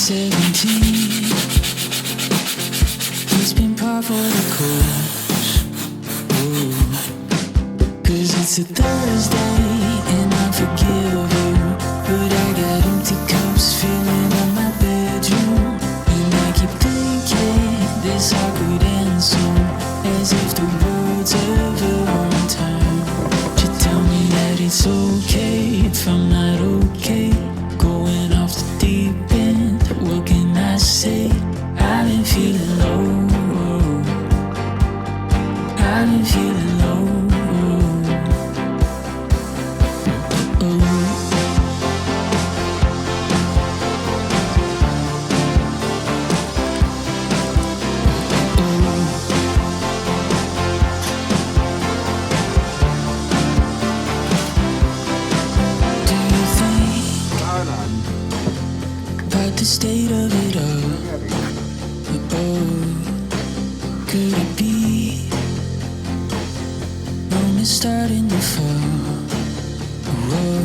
17. It's been par for the course. Ooh. 'Cause it's a Thursday and I forgive you, but I got empty cups filling up my bedroom, and I keep thinking this all could end soon, as if the world's ever on time. You tell me that it's okay if I'm not okay, going off the deep end. What can I say? I've been feeling low. I've been feeling low. The state of it all. Oh, could it be Rome is starting to fall? Whoa.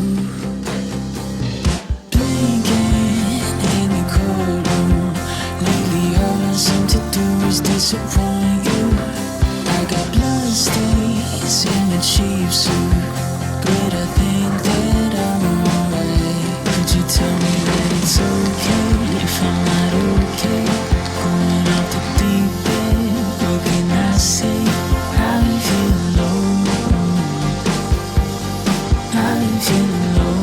Blinking in the courtroom. Lately all I seem to do is disappoint you. I got bloodstains in the cheap suit, but I think that I'm alright. Could you tell me that it's okay if I'm not okay, going off the deep end? What can I say? I've been feeling low. I've been feeling low.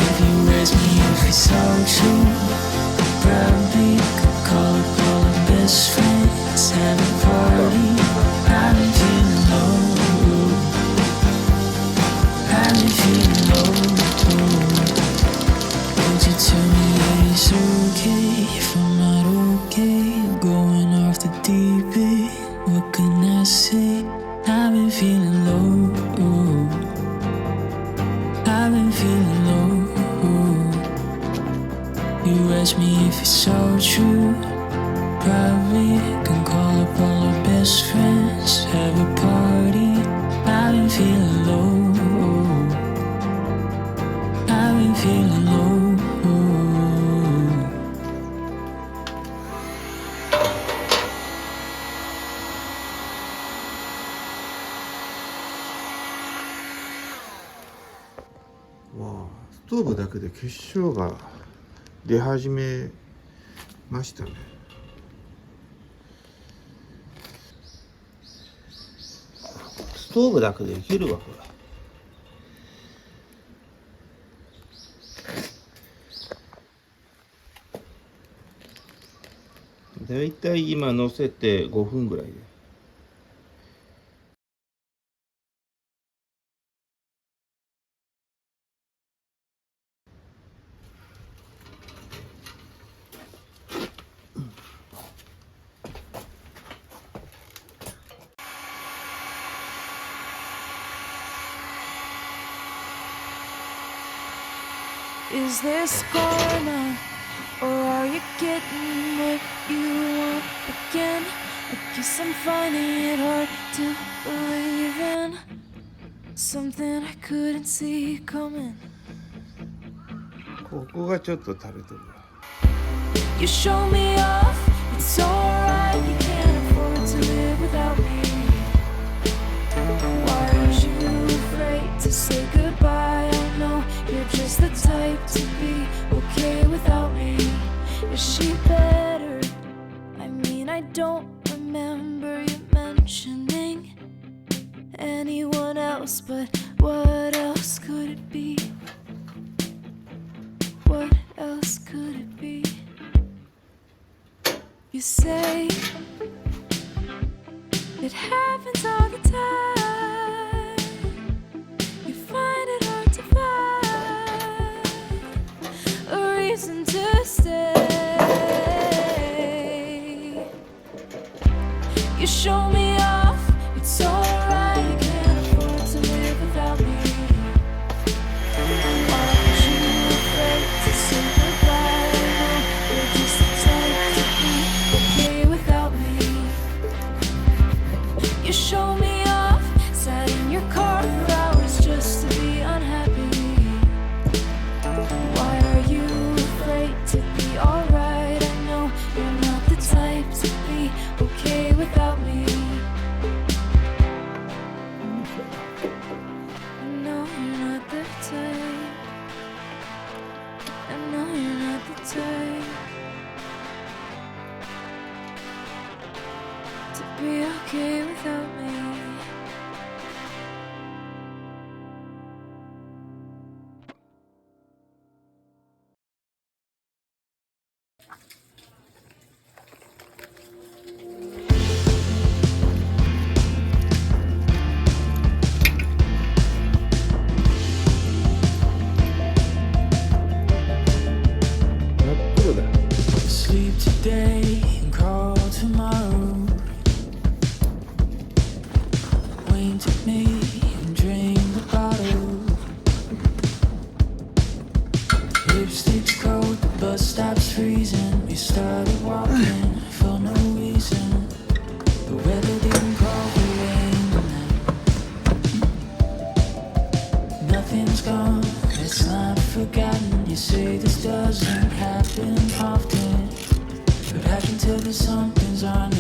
If you ask me if it's all true, probably could call up all the best friends, have a party. I've been feeling low. I've been feeling low. Would you tell me that it's okay if I'm not okay, going off the deep end? What can I say? I've been feeling low. I've been feeling low. You ask me if it's all true, probably can call up all our best friends, have a party. I've been feeling low. I've been feeling low.ストーブだけで結晶が出始めましたね。ストーブだけでいけるわこれ。だいたい今乗せて5分ぐらいで。Is this karma, or are you getting what you want again? I guess I'm finding it hard to believe in something I couldn't see coming. ここがちょっと垂れてる。 You show me off, it's alright. You can't afford to live without me. Why aren't you afraid to say goodbye? I know you're just the type to be okay without me. Is she better? I mean, I don't remember you mentioning anyone else, but what else could it be? What else could it be? You say it happens all the time. You find it hard to find a reason to stay. You show me off, it's alright. You can't afford to live without me. Aren't you afraid to say goodbye? I know you're just the type to be okay without me. You show me off, okay without me. Sleep today and crawl tomorrow. Wayne took me and drained the bottle. Lipstick's cold, the bus stops freezing. We started walking for no reason. The weather didn't call for rain tonight. Nothing's gone, it's not forgotten. You say this doesn't happen often, but I can tell that something's on